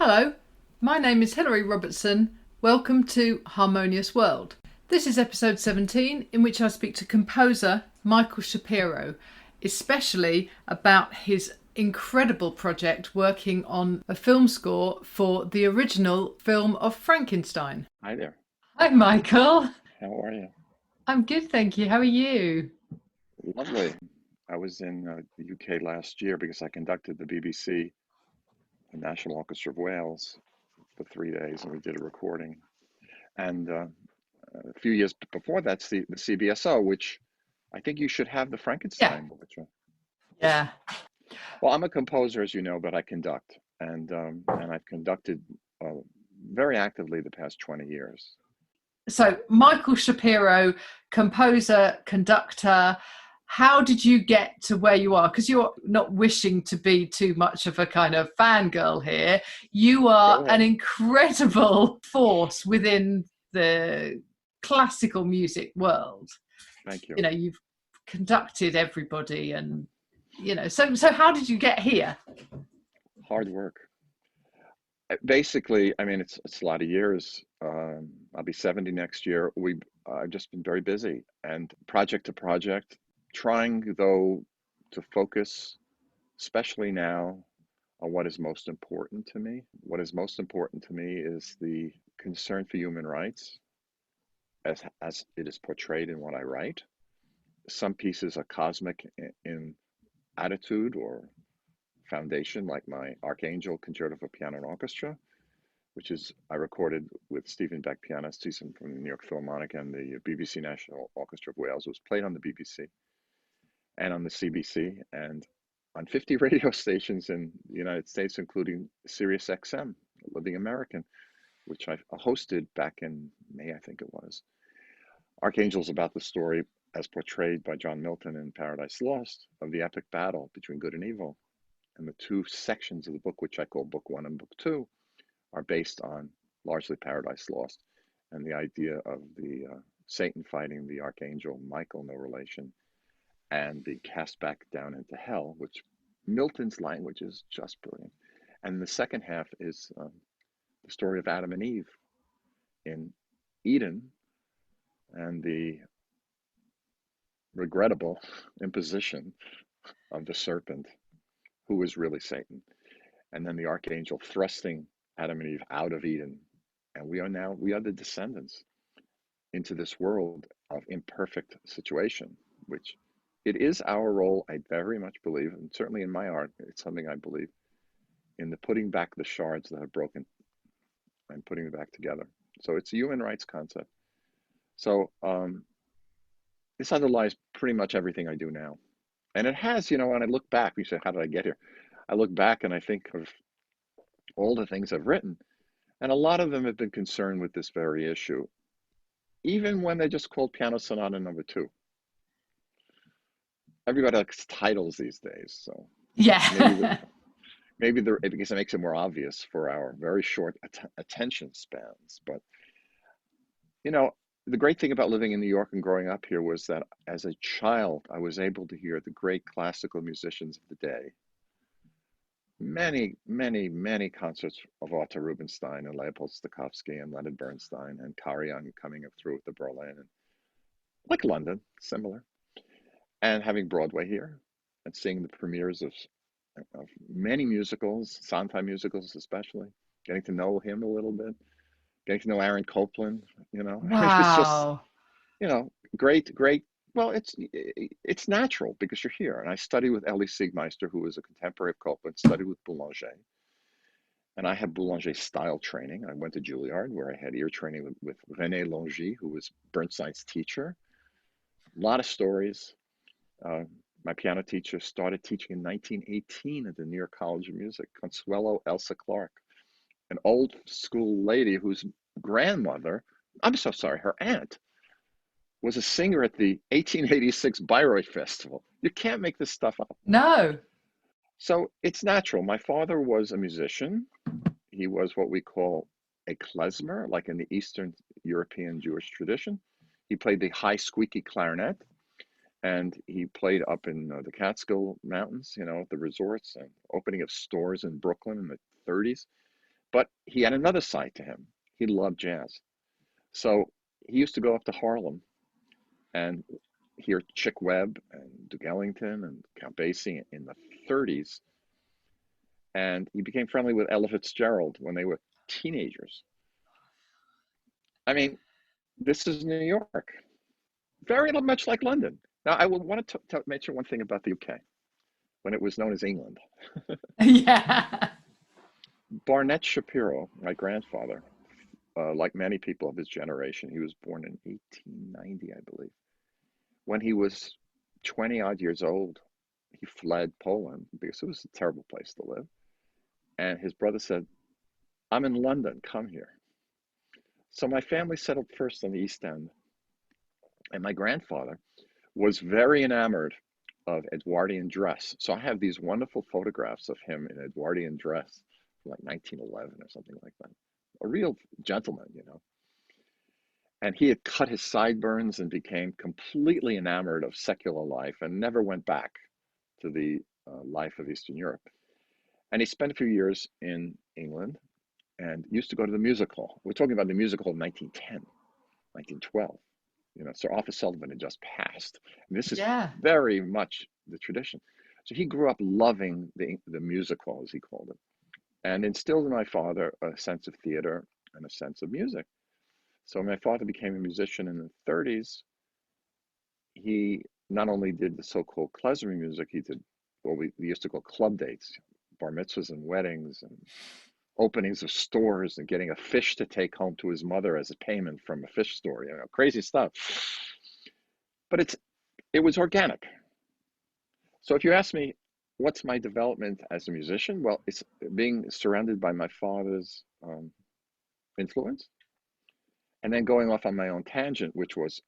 Hello, my name is Hilary Robertson. Welcome to Harmonious World. This is episode 17, in which I speak to composer Michael Shapiro, especially about his incredible project working on a film score for the original film of Frankenstein. Hi there. Hi, Michael. How are you? I'm good, thank you. How are you? Lovely. I was in the UK last year because I conducted the BBC, the National Orchestra of Wales, for 3 days, and we did a recording. And a few years before that's the CBSO, which I think you should have the Yeah, Frankenstein orchestra. yeah. Well, I'm a composer, as you know, but I conduct, and I've conducted very actively the past 20 years. So, Michael Shapiro, composer, conductor, how did you get to where you are? Because you're not wishing to be too much of a kind of fangirl here. You are Go an ahead. incredible force within the classical music world. Thank you. You've conducted everybody, and so how did you get here? Hard work. Basically, I mean, it's a lot of years. I'll be 70 next year. I've just been very busy and project to project, trying though to focus, especially now, on what is most important to me. What is most important to me is the concern for human rights as it is portrayed in what I write. Some pieces are cosmic in attitude or foundation, like my Archangel Concerto for Piano and Orchestra, which is I recorded with Stephen Beck pianist. He's from the New York Philharmonic and the BBC National Orchestra of Wales. It was played on the BBC and on the CBC and on 50 radio stations in the United States, including Sirius XM, Living American, which I hosted back in May, I think it was. Archangel's about the story as portrayed by John Milton in Paradise Lost of the epic battle between good and evil. And the two sections of the book, which I call Book One and Book Two, are based on largely Paradise Lost and the idea of the Satan fighting the archangel Michael, no relation, and the cast back down into hell, which Milton's language is just brilliant. And the second half is the story of Adam and Eve in Eden and the regrettable imposition of the serpent, who is really Satan, and then the archangel thrusting Adam and Eve out of Eden. And we are the descendants into this world of imperfect situation, which it is our role, I very much believe, and certainly in my art, it's something I believe, in the putting back the shards that are broken and putting them back together. So it's a human rights concept. So this underlies pretty much everything I do now. And it has, when I look back, you say, how did I get here? I look back and I think of all the things I've written, and a lot of them have been concerned with this very issue, even when they just called Piano Sonata Number 2. Everybody likes titles these days, so Yeah. because it makes it more obvious for our very short attention spans. But you know, the great thing about living in New York and growing up here was that as a child, I was able to hear the great classical musicians of the day. Many, many, many concerts of Otto Rubinstein and Leopold Stokowski and Leonard Bernstein and Karajan coming up through with the Berlin, and like London, similar, and having Broadway here and seeing the premieres of many musicals, Sondheim musicals especially, getting to know him a little bit, getting to know Aaron Copland, I mean, it's just, Wow. great, great. Well, it's natural because you're here. And I studied with Elie Siegmeister, who was a contemporary of Copland, studied with Boulanger. And I had Boulanger style training. I went to Juilliard where I had ear training with René Longy, who was Bernstein's teacher. A lot of stories. Uh, my piano teacher started teaching in 1918 at the New York College of Music, Consuelo Elsa Clark, an old school lady whose grandmother, I'm so sorry, her aunt, was a singer at the 1886 Bayreuth Festival. You can't make this stuff up. No. So it's natural. My father was a musician. He was what we call a klezmer, like in the Eastern European Jewish tradition. He played the high squeaky clarinet, and he played up in the Catskill Mountains, at the resorts and opening of stores in Brooklyn in the 30s. But he had another side to him. He loved jazz. So he used to go up to Harlem and hear Chick Webb and Duke Ellington and Count Basie in the 30s. And he became friendly with Ella Fitzgerald when they were teenagers. I mean, this is New York, very much like London. Now, I will want to mention one thing about the UK when it was known as England. Yeah. Barnett Shapiro, my grandfather, like many people of his generation, he was born in 1890, I believe. When he was 20 odd years old, he fled Poland because it was a terrible place to live. And his brother said, I'm in London, come here. So my family settled first on the East End. And my grandfather was very enamored of Edwardian dress. So I have these wonderful photographs of him in Edwardian dress from like 1911 or something like that. A real gentleman, you know. And he had cut his sideburns and became completely enamored of secular life and never went back to the life of Eastern Europe. And he spent a few years in England and used to go to the music hall. We're talking about the music hall of 1910, 1912. You know, Sir Arthur Sullivan had just passed. And this is Yeah. very much the tradition. So he grew up loving the music hall, as he called it, and instilled in my father a sense of theater and a sense of music. So when my father became a musician in the 30s, he not only did the so-called klezmer music, he did what we used to call club dates, bar mitzvahs and weddings and openings of stores and getting a fish to take home to his mother as a payment from a fish store, you know, crazy stuff. But it was organic. So if you ask me, what's my development as a musician? Well, it's being surrounded by my father's influence and then going off on my own tangent, which was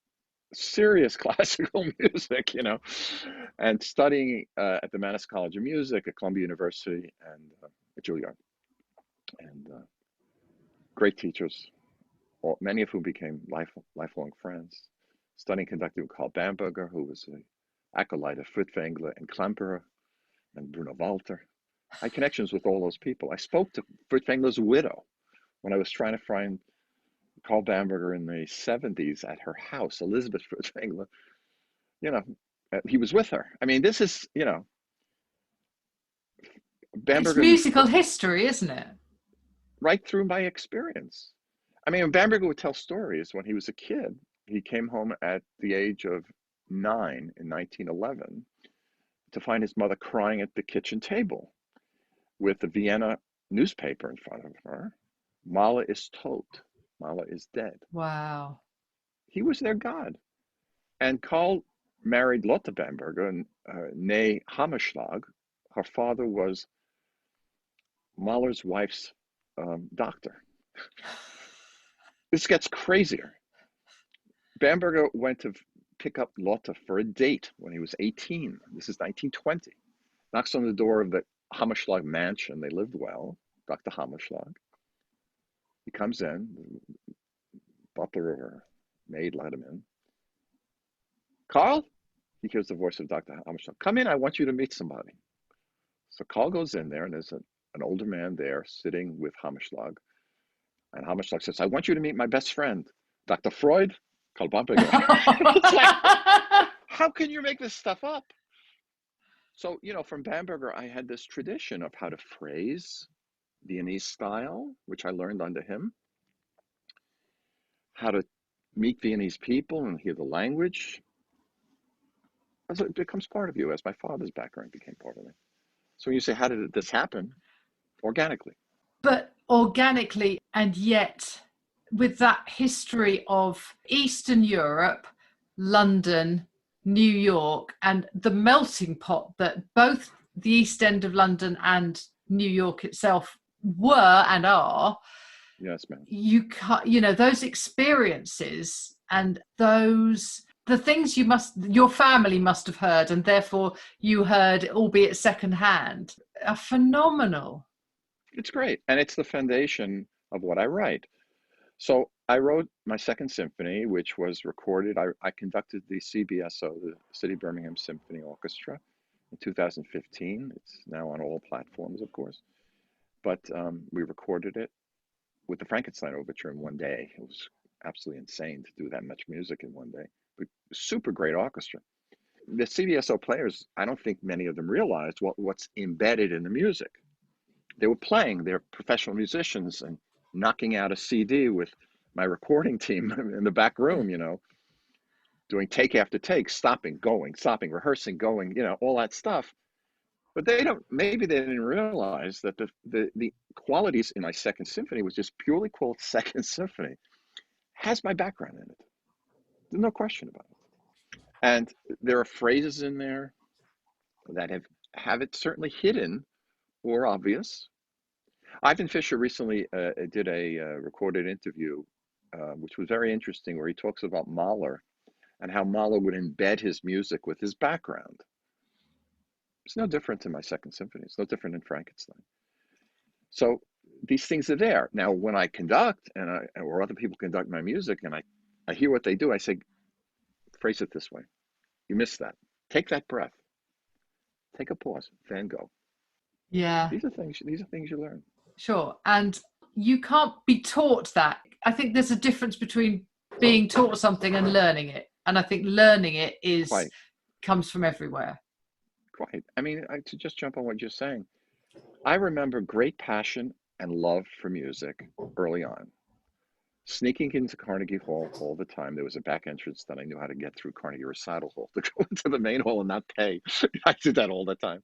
serious classical music, you know, and studying at the Mannes College of Music at Columbia University and at Juilliard. And great teachers, many of whom became lifelong friends. Studying conducting with Carl Bamberger, who was an acolyte of Furtwängler and Klemperer and Bruno Walter. I had connections with all those people. I spoke to Furtwängler's widow when I was trying to find Carl Bamberger in the 70s at her house, Elizabeth Furtwängler. You know, he was with her. I mean, this is, you know, It's Bamberger musical history, isn't it? right through my experience. I mean, Bamberger would tell stories when he was a kid. He came home at the age of 9 in 1911 to find his mother crying at the kitchen table with the Vienna newspaper in front of her. Mahler is tot. Mahler is dead. Wow. He was their god. And Karl married Lotte Bamberger, née Hammerschlag. Her father was Mahler's wife's doctor. This gets crazier. Bamberger went to pick up Lotte for a date when he was 18. This is 1920. Knocks on the door of the Hammerschlag mansion. They lived well. Dr. Hammerschlag. He comes in. The butler or maid let him in. Carl? He hears the voice of Dr. Hammerschlag. Come in. I want you to meet somebody. So Carl goes in there, and there's an older man there sitting with Hammerschlag. And Hammerschlag says, I want you to meet my best friend, Dr. Freud, Karl Bamberger. It's like, how can you make this stuff up? So, you know, from Bamberger, I had this tradition of how to phrase Viennese style, which I learned under him, how to meet Viennese people and hear the language. So it becomes part of you, as my father's background became part of me. So when you say, how did this happen? Organically. But organically, and yet with that history of Eastern Europe, London, New York, and the melting pot that both the East End of London and New York itself were and are. Yes, ma'am. You know, those experiences and the things your family must have heard, and therefore you heard, albeit secondhand, are phenomenal. It's great. And it's the foundation of what I write. So I wrote my second symphony, which was recorded. I conducted the CBSO, the City Birmingham Symphony Orchestra, in 2015. It's now on all platforms, of course. But we recorded it with the Frankenstein overture in one day. It was absolutely insane to do that much music in one day. But super great orchestra. The CDSO players, I don't think many of them realized what's embedded in the music. They were playing, they're professional musicians and knocking out a CD with my recording team in the back room, doing take after take, stopping, going, stopping, rehearsing, going, all that stuff. But maybe they didn't realize that the qualities in my second symphony was just purely called Second Symphony, has my background in it. There's no question about it. And there are phrases in there that have it certainly hidden or obvious. Ivan Fisher recently did a recorded interview, which was very interesting, where he talks about Mahler and how Mahler would embed his music with his background. It's no different in my second symphony. It's no different in Frankenstein. So these things are there. Now, when I conduct or other people conduct my music and I hear what they do, I say, phrase it this way. You missed that. Take that breath. Take a pause, then go. Yeah. These are things you learn. Sure. And you can't be taught that. I think there's a difference between being taught something and learning it. And I think learning it comes from everywhere. Quite. I mean, to just jump on what you're saying, I remember great passion and love for music early on. Sneaking into Carnegie Hall all the time. There was a back entrance that I knew how to get through Carnegie Recital Hall to go into the main hall and not pay. I did that all the time.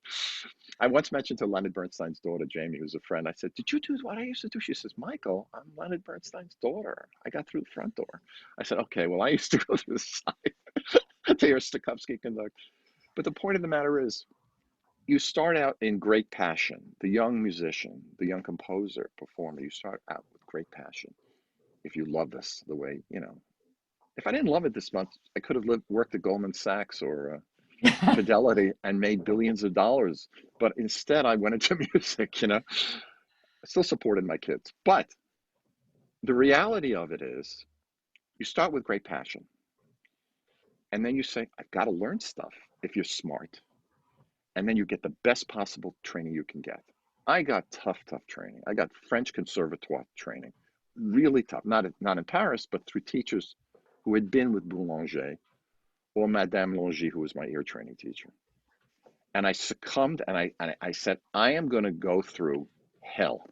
I once mentioned to Leonard Bernstein's daughter, Jamie, who's a friend, I said, did you do what I used to do? She says, Michael, I'm Leonard Bernstein's daughter. I got through the front door. I said, okay, well, I used to go through the side to hear Stokowski conduct. But the point of the matter is, you start out in great passion. The young musician, the young composer, performer, you start out with great passion. If you love this the way, if I didn't love it this month, I could have worked at Goldman Sachs or Fidelity and made billions of dollars. But instead, I went into music, I still supported my kids. But the reality of it is, you start with great passion. And then you say, I've got to learn stuff if you're smart. And then you get the best possible training you can get. I got tough training. I got French conservatoire training. Really tough, not in Paris, but through teachers who had been with Boulanger or Madame Longy, who was my ear training teacher. And I succumbed and I said, I am going to go through hell,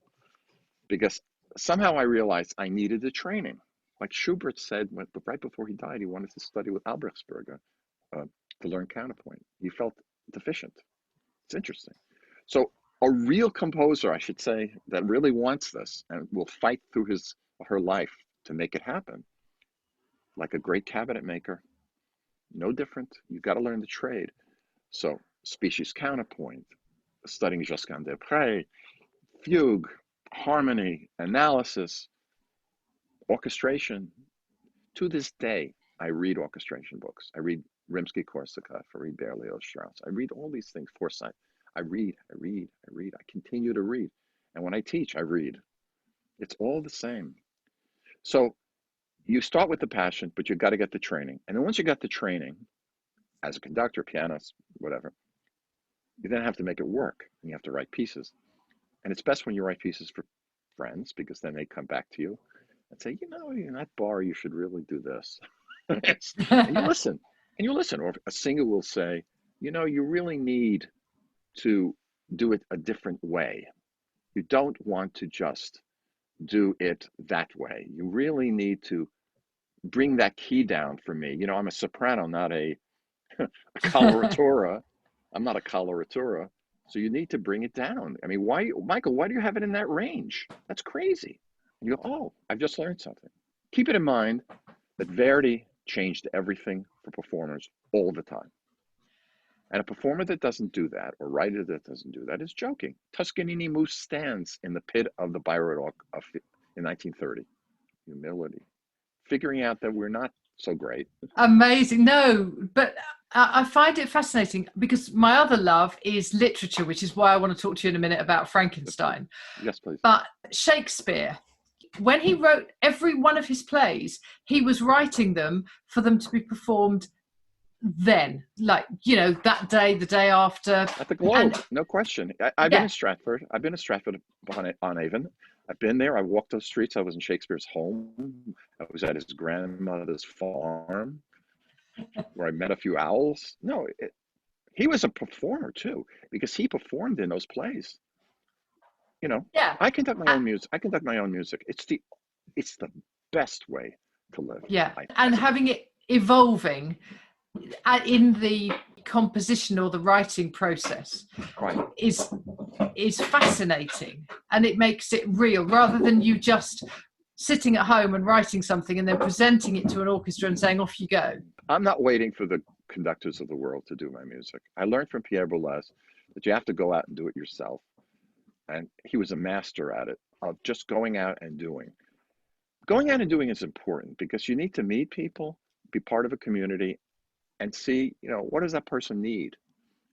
because somehow I realized I needed the training. Like Schubert said, right before he died, he wanted to study with Albrechtsberger to learn counterpoint. He felt deficient. It's interesting. So a real composer, I should say, that really wants this and will fight through her life to make it happen, like a great cabinet maker, no different. You've got to learn the trade. So species counterpoint, studying Josquin des Prés, fugue, harmony, analysis, orchestration. To this day, I read orchestration books. I read Rimsky-Korsakov. I read Berlioz, Strauss. I read all these things, Forsyth. I read. I continue to read. And when I teach, I read. It's all the same. So you start with the passion, but you've got to get the training. And then once you got the training, as a conductor, pianist, whatever, you then have to make it work. And you have to write pieces. And it's best when you write pieces for friends, because then they come back to you and say, in that bar, you should really do this. And you listen. Or a singer will say, you really need to do it a different way. You don't want to just do it that way. You really need to bring that key down for me. I'm a soprano, not a coloratura. I'm not a coloratura. So you need to bring it down. I mean, Michael, why do you have it in that range? That's crazy. And you go, oh, I've just learned something. Keep it in mind that Verdi changed everything for performers all the time. And a performer that doesn't do that, or writer that doesn't do that, is joking. Toscanini moves stands in the pit of the Bayreuth in 1930. Humility. Figuring out that we're not so great. Amazing. No, but I find it fascinating, because my other love is literature, which is why I want to talk to you in a minute about Frankenstein. Yes, please. But Shakespeare, when he wrote every one of his plays, he was writing them for them to be performed then, like, that day, the day after, At the and Globe, no question. I've been yeah, in Stratford. I've been in Stratford on Avon. I've been there. I walked those streets. I was in Shakespeare's home. I was at his grandmother's farm where I met a few owls. No, he was a performer too because he performed in those plays. You know, yeah, I conduct my uh, own music. I conduct my own music. It's the best way to live. yeah, I and think. having it evolving in the composition or the writing process Right. is is fascinating, and it makes it real rather than you just sitting at home and writing something and then presenting it to an orchestra and saying off you go. I'm not waiting for the conductors of the world to do my music. I learned from Pierre Boulez that you have to go out and do it yourself. And he was a master at it, of just going out and doing. Going out and doing is important because you need to meet people, be part of a community, and see, what does that person need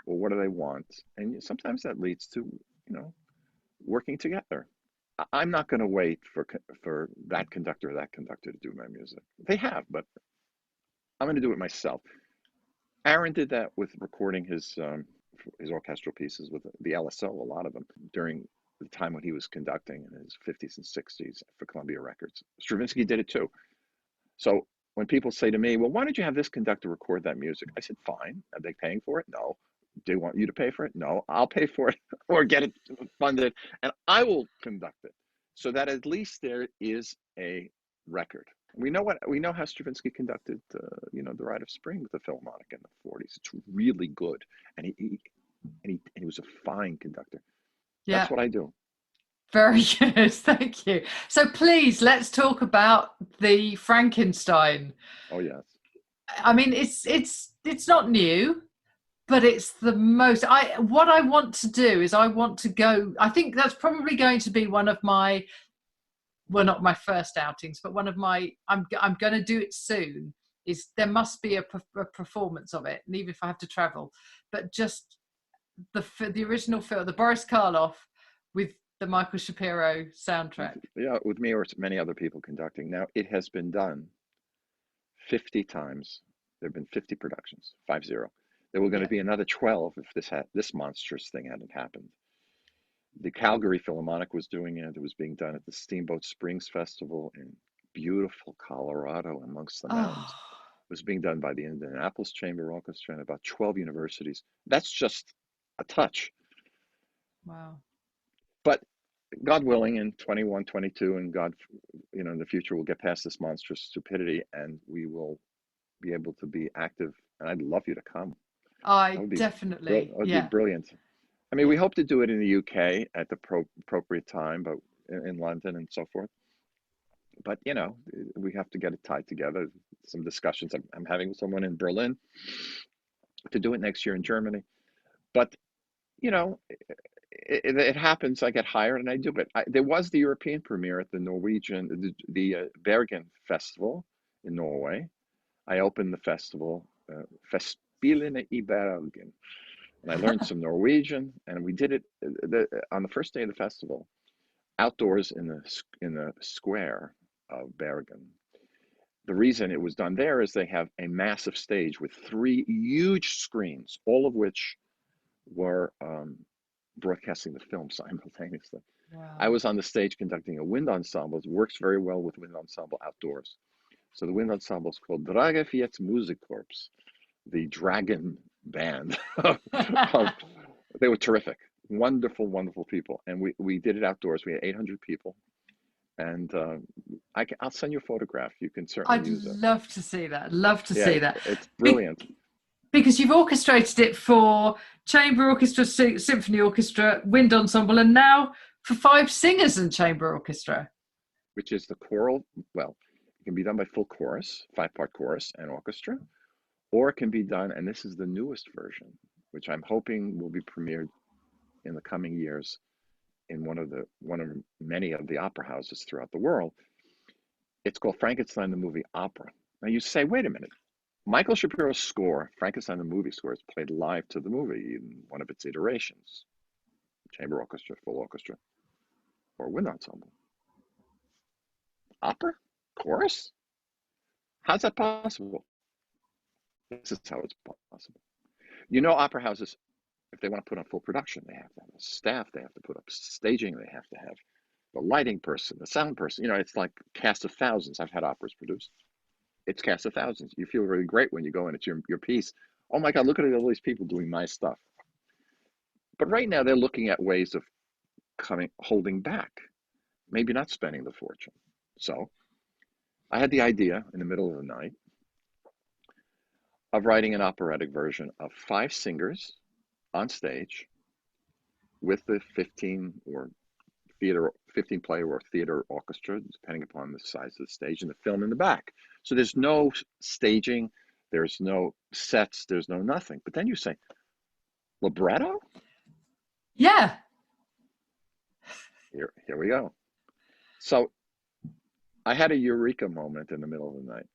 or what do they want? And sometimes that leads to, working together. I'm not going to wait for that conductor or that conductor to do my music. They have, but I'm going to do it myself. Aaron did that with recording his orchestral pieces with the LSO, a lot of them during the time when he was conducting in his 50s and 60s for Columbia Records. Stravinsky did it too. So when people say to me, "Well, why don't you have this conductor record that music?" I said, "Fine. Are they paying for it? No. Do they want you to pay for it? No. I'll pay for it or get it funded, and I will conduct it, so that at least there is a record." We know how Stravinsky conducted, the Rite of Spring with the Philharmonic in the 40s. It's really good, and he was a fine conductor. That's Yeah, what I do. very good. Thank you. So please, let's talk about the Frankenstein. Oh yes, I mean, it's not new, but it's the most. What I want to do is I want to go. I think that's probably going to be one of my, well, not my first outings, but one of my. I'm going to do it soon. Is there must be a performance of it, and even if I have to travel, but just the original film, the Boris Karloff with the Michael Shapiro soundtrack. yeah, with me or many other people conducting. Now it has been done 50 times. There have been 50 productions, 50. There were going to Yeah. be another 12 if this monstrous thing hadn't happened. The Calgary Philharmonic was doing it. It was being done at the Steamboat Springs Festival in beautiful Colorado amongst the mountains. Oh, It was being done by the Indianapolis Chamber Orchestra and about 12 universities. That's just a touch. wow. But God willing, in 21, 22, and God, in the future, we'll get past this monstrous stupidity and we will be able to be active. And I'd love you to come. That I would be, that definitely, would be yeah, brilliant. I mean, we hope to do it in the UK at the appropriate time, but in London and so forth. But we have to get it tied together. Some discussions I'm having with someone in Berlin to do it next year in Germany. But you know, it happens. I get hired and I do it. There was the European premiere at the Bergen Festival in Norway. I opened the festival, Festspillene i Bergen, and I learned some Norwegian. And we did it on the first day of the festival, outdoors in the square of Bergen. The reason it was done there is they have a massive stage with three huge screens, all of which were broadcasting the film simultaneously. I wow. was on the stage conducting a wind ensemble. It works very well with wind ensemble outdoors. So the wind ensemble is called Dragefiets Musikkorps, the dragon band. They were terrific, wonderful, wonderful people, and we did it outdoors. We had 800 people, and I'll send you a photograph. You can certainly I'd use it. love to see that. Love to Yeah, see that. it's Be- brilliant. because you've orchestrated it for chamber orchestra, symphony orchestra, wind ensemble, and now for five singers and chamber orchestra. Which is the choral. Well, it can be done by full chorus, 5-part chorus and orchestra, or it can be done, and this is the newest version, which I'm hoping will be premiered in the coming years in one of many of the opera houses throughout the world. It's called Frankenstein the Movie Opera. Now you say, wait a minute. Michael Shapiro's score, Frankenstein the movie score, is played live to the movie in one of its iterations, chamber orchestra, full orchestra, or wind ensemble. Opera? Chorus? How's that possible? This is how it's possible. You know, opera houses, if they want to put on full production, they have to have a staff, they have to put up staging, they have to have the lighting person, the sound person. You know, it's like cast of thousands. I've had operas produced. It's cast of thousands. You feel really great when you go and it's your piece. Oh my God, look at all these people doing my stuff. But right now they're looking at ways of holding back, maybe not spending the fortune. So I had the idea in the middle of the night of writing an operatic version of 5 singers on stage with the 15 player or theater orchestra, depending upon the size of the stage, and the film in the back. So there's no staging, there's no sets, there's no nothing. But then you say, libretto? Yeah. Here we go. So I had a eureka moment in the middle of the night.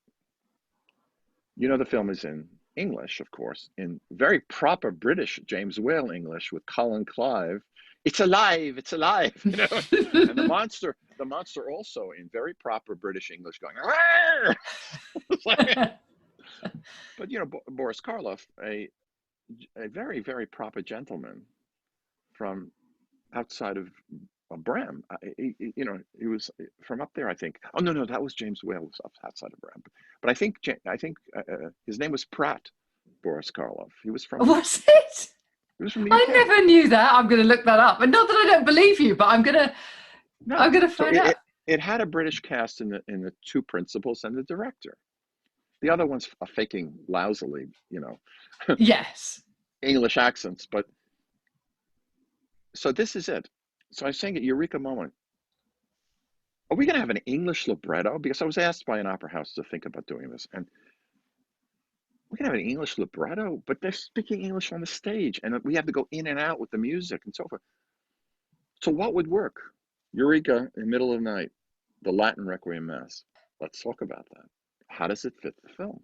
You know, the film is in English, of course, in very proper British James Whale English with Colin Clive. It's alive, it's alive, you know. And the monster also in very proper British English going, but you know, Boris Karloff, a very, very proper gentleman from outside of Bram. You know, he was from up there, I think. Oh no, that was James Whale, was outside of Bram. But I think his name was Pratt, Boris Karloff. He was from. Was it? He was from the I UK. never knew that. I'm going to look that up. And not that I don't believe you, but I'm going to find out. It had a British cast in the 2 principals and the director. The other one's faking lousily, you know, Yes. English accents. But so this is it. So I was saying at Eureka moment, are we going to have an English libretto? Because I was asked by an opera house to think about doing this. And we're going to have an English libretto, but they're speaking English on the stage. And we have to go in and out with the music and so forth. So what would work? Eureka, in the middle of the night, the Latin Requiem Mass. Let's talk about that. How does it fit the film?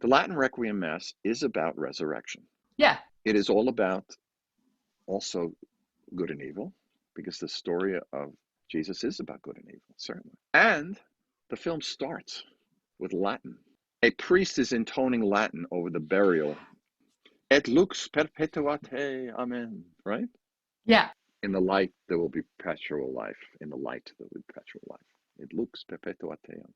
The Latin Requiem Mass is about resurrection. Yeah. It is all about also good and evil, because the story of Jesus is about good and evil, certainly. And the film starts with Latin. A priest is intoning Latin over the burial. Et lux perpetuate, amen, right? Yeah. In the light, there will be perpetual life. In the light, there will be perpetual life. It lux perpetuate, amen.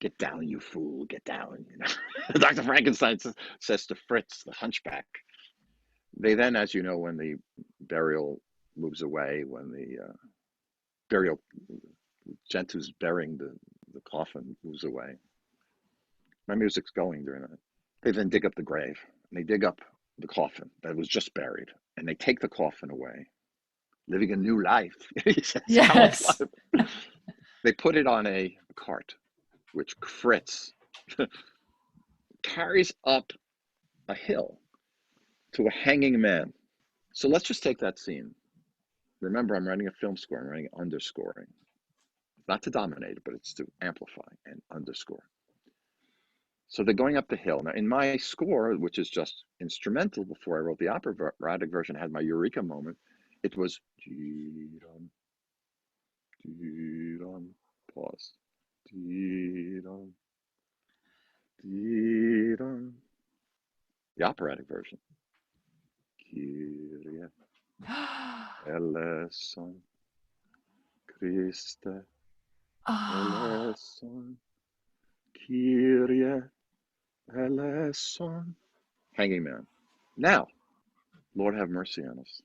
Get down, you fool, get down. You know? Dr. Frankenstein says to Fritz, the hunchback. They then, as you know, when the burial moves away, when the burial gent who's burying the coffin moves away, my music's going during that. They then dig up the grave, and they dig up the coffin that was just buried, and they take the coffin away, living a new life. Yes. They put it on a cart, which Fritz carries up a hill to a hanging man. So let's just take that scene. Remember, I'm writing a film score. I'm writing underscoring. Not to dominate it, but it's to amplify and underscore. So they're going up the hill. Now, in my score, which is just instrumental before I wrote the operatic version, I had my eureka moment. It was pause. The operatic version. Kyrie eleison, Christe eleison, Kyrie eleison. Hanging man. Now, Lord have mercy on us.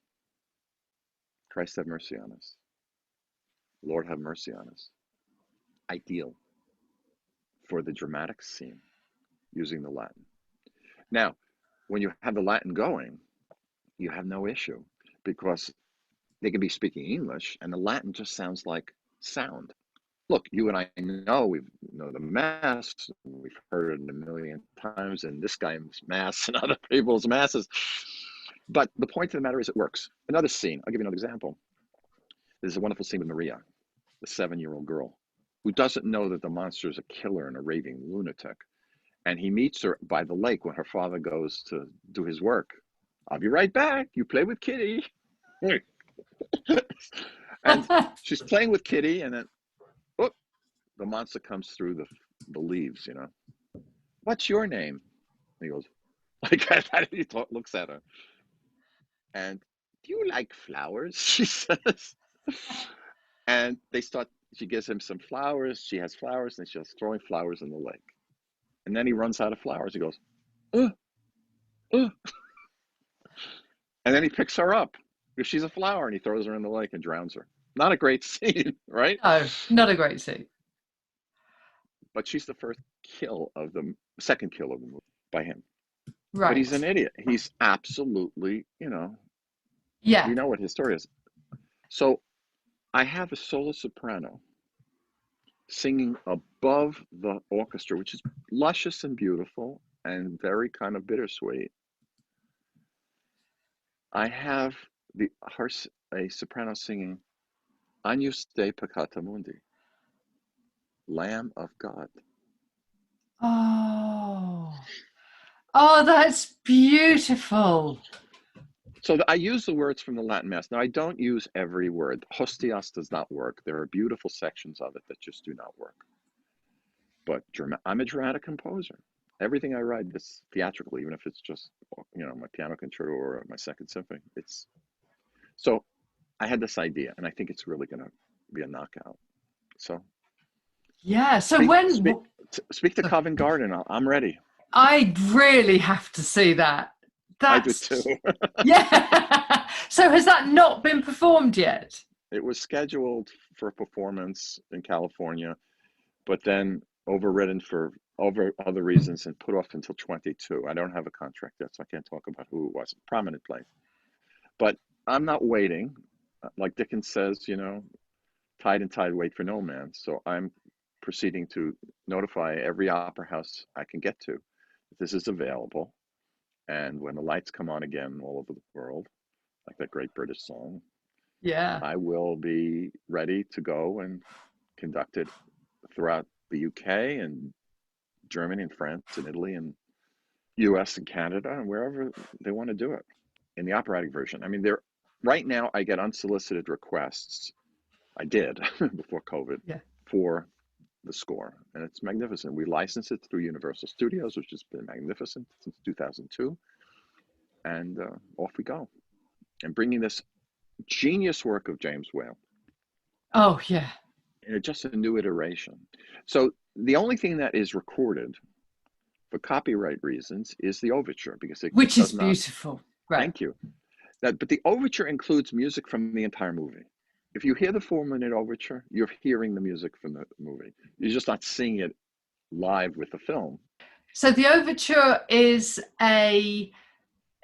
Christ have mercy on us. Lord have mercy on us. Ideal for the dramatic scene using the Latin. Now, when you have the Latin going, you have no issue because they can be speaking English and the Latin just sounds like sound. Look, you and I know the Mass, we've heard it a million times in this guy's Mass and other people's Masses. But the point of the matter is it works. Another scene, I'll give you another example. There's a wonderful scene with Maria, the 7-year-old girl, who doesn't know that the monster is a killer and a raving lunatic. And he meets her by the lake when her father goes to do his work. I'll be right back. You play with Kitty. And she's playing with Kitty, and then, the monster comes through the leaves, you know. What's your name? And he goes, like that. Looks at her. And do you like flowers? She says. And she gives him some flowers. She has flowers, and she starts throwing flowers in the lake. And then he runs out of flowers. He goes, uh, uh. And then he picks her up because she's a flower, and he throws her in the lake and drowns her. Not a great scene, right? No, not a great scene. But she's the second kill of the movie by him. But he's an Right. idiot. He's absolutely, Yeah. we know what his story is. So I have a solo soprano singing above the orchestra, which is luscious and beautiful and very kind of bittersweet. I have a soprano singing Agnus Dei Peccata Mundi, Lamb of God. Oh. Oh, that's beautiful. So I use the words from the Latin Mass. Now, I don't use every word. Hostias does not work. There are beautiful sections of it that just do not work. But I'm a dramatic composer. Everything I write is theatrical, even if it's just, my piano concerto or my second symphony. So I had this idea, and I think it's really going to be a knockout. So Yeah. So speak to Covent Garden. I'm ready. I really have to see that. I do too. Yeah. So has that not been performed yet? It was scheduled for a performance in California, but then overridden for other reasons and put off until 22. I don't have a contract yet, so I can't talk about who it was. Prominent place. But I'm not waiting. Like Dickens says, tide and tide wait for no man. So I'm proceeding to notify every opera house I can get to that this is available. And when the lights come on again all over the world, like that great British song, Yeah. I will be ready to go and conduct it throughout the UK and Germany and France and Italy and US and Canada and wherever they want to do it in the operatic version. I mean, right now I get unsolicited requests. I did before COVID for the score, and it's magnificent. We license it through Universal Studios, which has been magnificent since 2002, and off we go. And bringing this genius work of James Whale. Oh, yeah. Just a new iteration. So the only thing that is recorded for copyright reasons is the overture, because which is beautiful. Right. Thank you. But the overture includes music from the entire movie. If you hear the 4-minute overture, you're hearing the music from the movie. You're just not seeing it live with the film. So the overture is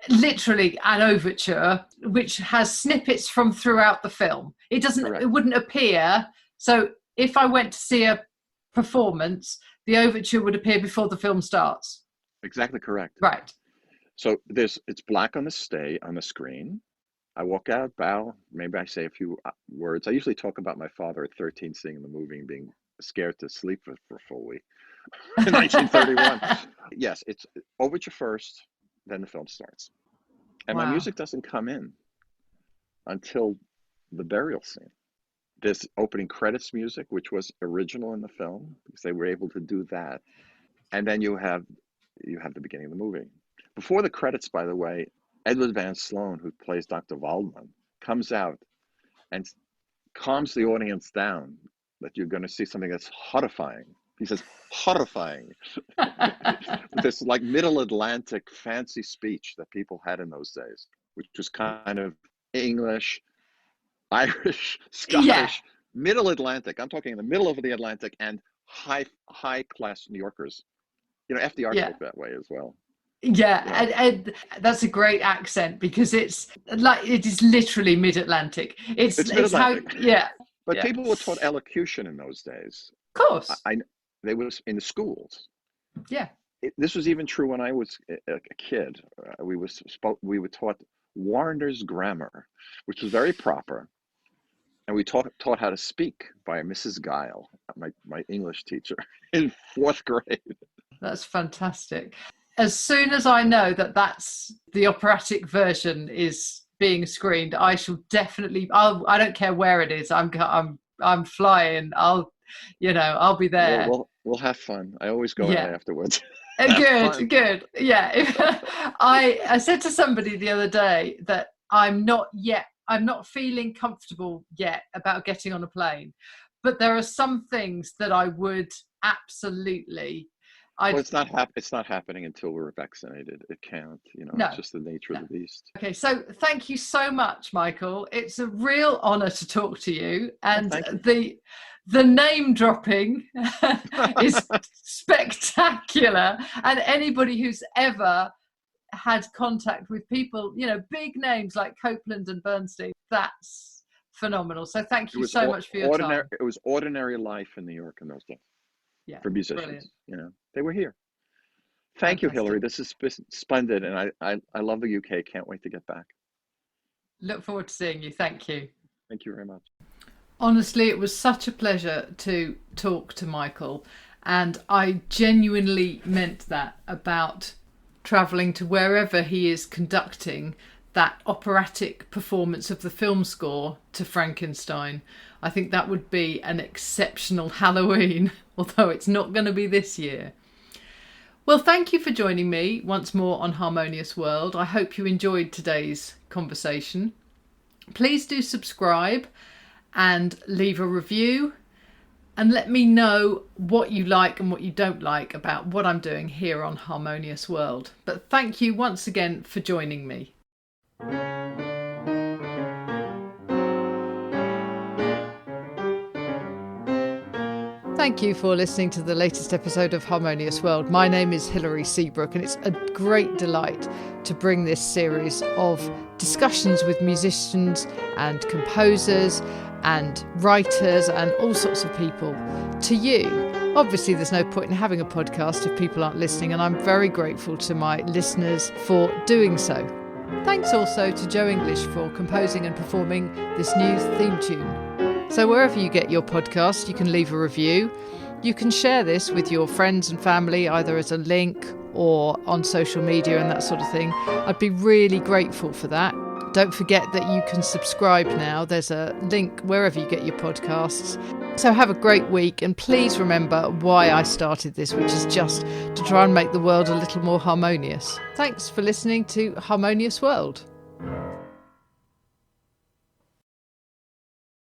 literally an overture which has snippets from throughout the film. It wouldn't appear. So if I went to see a performance, the overture would appear before the film starts. Exactly correct. Right. So it's black on the screen. I walk out, bow, maybe I say a few words. I usually talk about my father at 13 seeing the movie and being scared to sleep for a full week. In 1931. Yes, it's overture first, then the film starts. And my music doesn't come in until the burial scene. This opening credits music, which was original in the film, because they were able to do that. And then you have the beginning of the movie. Before the credits, by the way, Edward Van Sloan, who plays Dr. Waldman, comes out and calms the audience down that you're going to see something that's horrifying. He says, horrifying. This like middle Atlantic fancy speech that people had in those days, which was kind of English, Irish, Scottish, middle Atlantic. I'm talking in the middle of the Atlantic, and high class New Yorkers. FDR spoke that way as well. Yeah, and that's a great accent, because it is literally mid-Atlantic. It's mid-Atlantic. But people were taught elocution in those days. Of course. They was in the schools. Yeah. This was even true when I was a kid. We were taught Warner's grammar, which was very proper. And we taught how to speak by Mrs. Guile, my English teacher, in 4th grade. That's fantastic. As soon as I know that that's the operatic version is being screened, I shall definitely. I don't care where it is. I'm flying. I'll be there. We'll have fun. I always go out afterwards. Have fun. Good. Yeah. I said to somebody the other day that I'm not feeling comfortable yet about getting on a plane, but there are some things that I would absolutely, Well, I'd, it's not happening until we're vaccinated. It can't, it's no, just the nature of no. the beast. Okay, so thank you so much, Michael. It's a real honor to talk to you, Oh, and thank you. the name dropping is spectacular, and anybody who's ever had contact with people, big names like Copeland and Bernstein, that's phenomenal. So thank It you was so much for your ordinary. time. It was ordinary life in New York in those days Yeah, for brilliant. musicians. They were here. Thank you, Hilary. Fantastic. This is splendid, and I love the UK. Can't wait to get back. Look forward to seeing you. Thank you. Thank you very much. Honestly, it was such a pleasure to talk to Michael, and I genuinely meant that about travelling to wherever he is conducting that operatic performance of the film score to Frankenstein. I think that would be an exceptional Halloween, although it's not going to be this year. Well, thank you for joining me once more on Harmonious World. I hope you enjoyed today's conversation. Please do subscribe and leave a review, and let me know what you like and what you don't like about what I'm doing here on Harmonious World. But thank you once again for joining me. Thank you for listening to the latest episode of Harmonious World. My name is Hilary Seabrook, and it's a great delight to bring this series of discussions with musicians and composers and writers and all sorts of people to you. Obviously, there's no point in having a podcast if people aren't listening, and I'm very grateful to my listeners for doing so. Thanks also to Joe English for composing and performing this new theme tune. So wherever you get your podcast, you can leave a review. You can share this with your friends and family, either as a link or on social media and that sort of thing. I'd be really grateful for that. Don't forget that you can subscribe now. There's a link wherever you get your podcasts. So have a great week, and please remember why I started this, which is just to try and make the world a little more harmonious. Thanks for listening to Harmonious World.